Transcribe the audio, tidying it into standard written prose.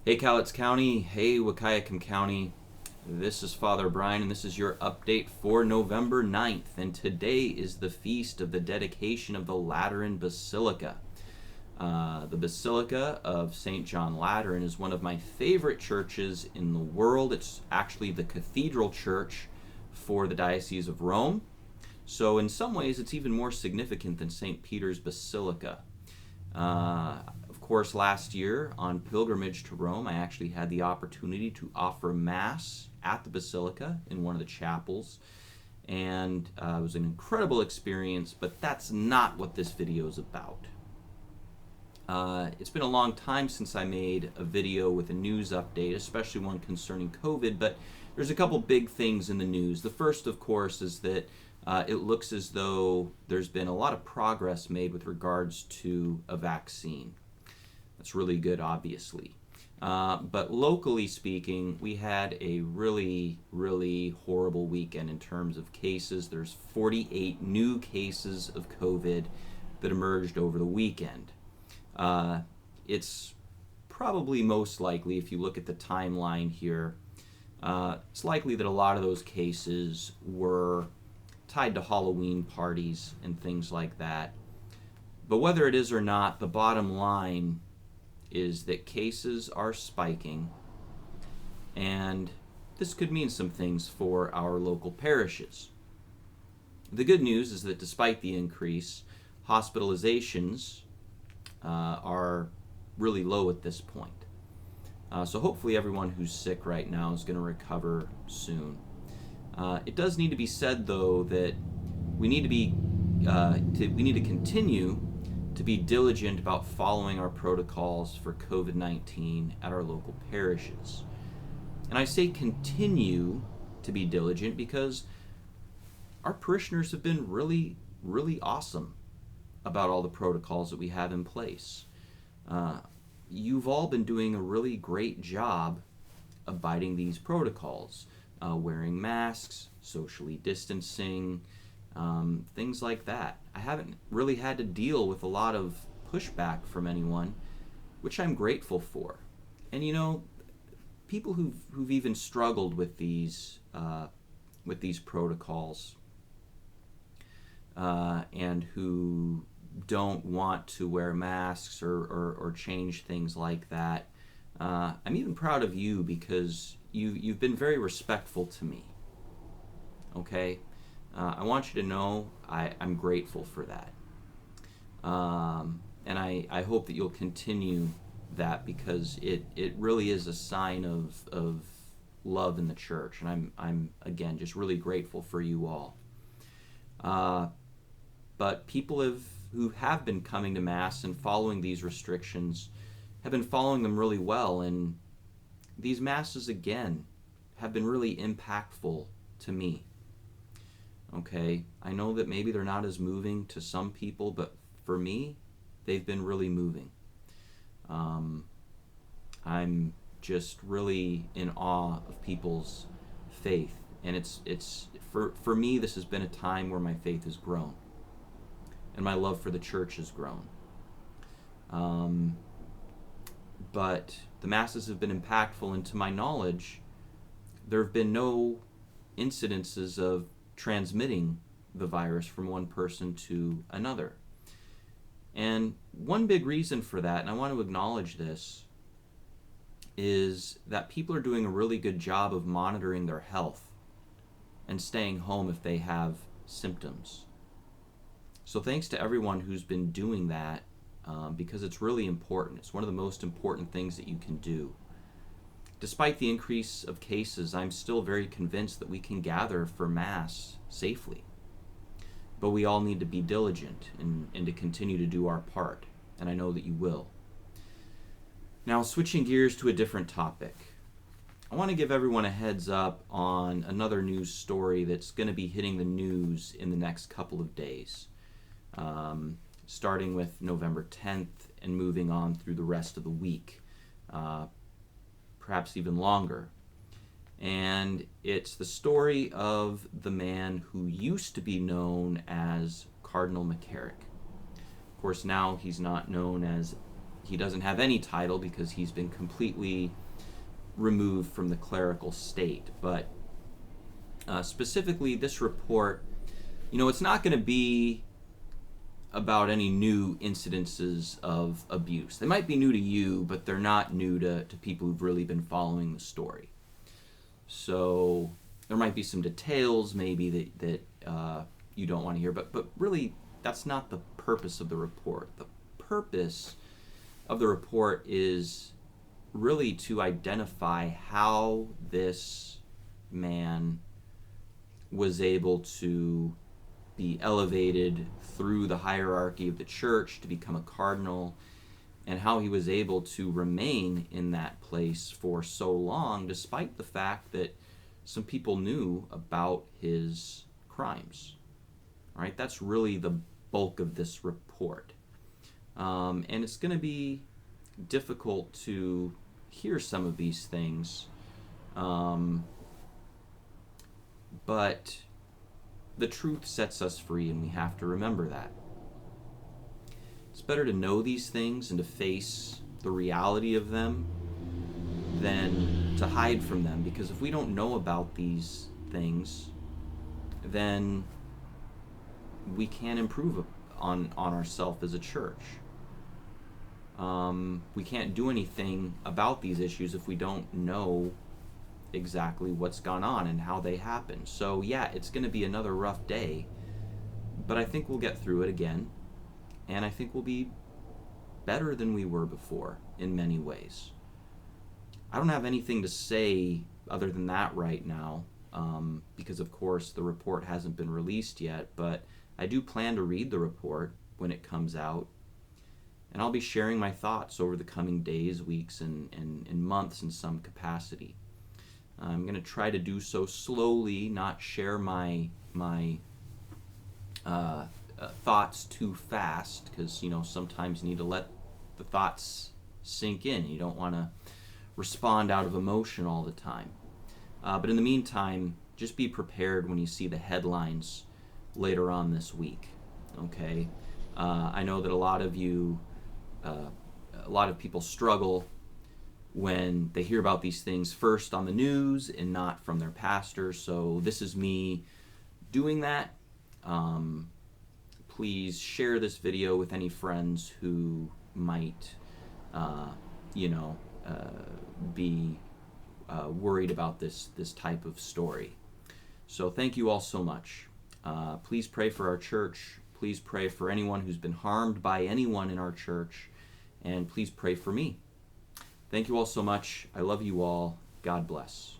Hey Cowlitz County, hey Wahkiakum County. This is Father Bryan, and this is your update for November 9th. And today is the feast of the dedication of the Lateran Basilica. The Basilica of St. John Lateran is one of my favorite churches in the world. It's actually the cathedral church for the Diocese of Rome. So in some ways, it's even more significant than St. Peter's Basilica. Of course, last year on pilgrimage to Rome, I actually had the opportunity to offer Mass at the Basilica in one of the chapels, and it was an incredible experience, but that's not what this video is about. It's been a long time since I made a video with a news update, especially one concerning COVID, but there's a couple big things in the news. The first, of course, is that it looks as though there's been a lot of progress made with regards to a vaccine. That's really good, obviously. But locally speaking, we had a really, really horrible weekend in terms of cases. There's 48 new cases of COVID that emerged over the weekend. It's probably most likely, if you look at the timeline here, it's likely that a lot of those cases were tied to Halloween parties and things like that. But whether it is or not, the bottom line is that cases are spiking, and this could mean some things for our local parishes. The good news is that despite the increase, hospitalizations are really low at this point. So hopefully everyone who's sick right now is going to recover soon. It does need to be said, though, that we need to continue to be diligent about following our protocols for COVID-19 at our local parishes. And I say continue to be diligent because our parishioners have been really, really awesome about all the protocols that we have in place. You've all been doing a really great job abiding these protocols. Wearing masks, socially distancing, things like that. I haven't really had to deal with a lot of pushback from anyone, which I'm grateful for. And you know, people who've even struggled with these protocols and who don't want to wear masks or change things like that, I'm even proud of you because you've been very respectful to me. Okay? I want you to know I'm grateful for that. And I hope that you'll continue that because it really is a sign of love in the church. And I'm again, just really grateful for you all. But people who have been coming to Mass and following these restrictions have been following them really well. And these Masses, again, have been really impactful to me. Okay, I know that maybe they're not as moving to some people, but for me, they've been really moving. I'm just really in awe of people's faith, and it's for me, this has been a time where my faith has grown, and my love for the church has grown. But the Masses have been impactful, and to my knowledge, there have been no incidences of transmitting the virus from one person to another. And one big reason for that, and I want to acknowledge this, is that people are doing a really good job of monitoring their health and staying home if they have symptoms. So thanks to everyone who's been doing that, because it's really important. It's one of the most important things that you can do. Despite the increase of cases, I'm still very convinced that we can gather for Mass safely. But we all need to be diligent and to continue to do our part, and I know that you will. Now, switching gears to a different topic, I want to give everyone a heads up on another news story that's going to be hitting the news in the next couple of days, starting with November 10th and moving on through the rest of the week. Perhaps even longer. And it's the story of the man who used to be known as Cardinal McCarrick. Of course, now he's not known as he doesn't have any title because he's been completely removed from the clerical state. But specifically, this report, it's not going to be about any new incidences of abuse. They might be new to you, but they're not new to people who've really been following the story. So there might be some details maybe that you don't want to hear, but really that's not the purpose of the report. The purpose of the report is really to identify how this man was able to be elevated through the hierarchy of the church to become a cardinal, and how he was able to remain in that place for so long despite the fact that some people knew about his crimes. All right, that's really the bulk of this report. And it's going to be difficult to hear some of these things, but the truth sets us free, and we have to remember that. It's better to know these things and to face the reality of them than to hide from them, because if we don't know about these things, then we can't improve on ourselves as a church. We can't do anything about these issues if we don't know exactly what's gone on and how they happen. So yeah, it's going to be another rough day, but I think we'll get through it again, and I think we'll be better than we were before in many ways. I don't have anything to say other than that right now, because of course the report hasn't been released yet, but I do plan to read the report when it comes out, and I'll be sharing my thoughts over the coming days, weeks, and months in some capacity. I'm going to try to do so slowly, not share my thoughts too fast, because sometimes you need to let the thoughts sink in. You don't want to respond out of emotion all the time. But in the meantime, just be prepared when you see the headlines later on this week. Okay, I know that a lot of people struggle when they hear about these things first on the news and not from their pastor. So this is me doing that. Please share this video with any friends who might, be worried about this type of story. So thank you all so much. Please pray for our church. Please pray for anyone who's been harmed by anyone in our church. And please pray for me. Thank you all so much. I love you all. God bless.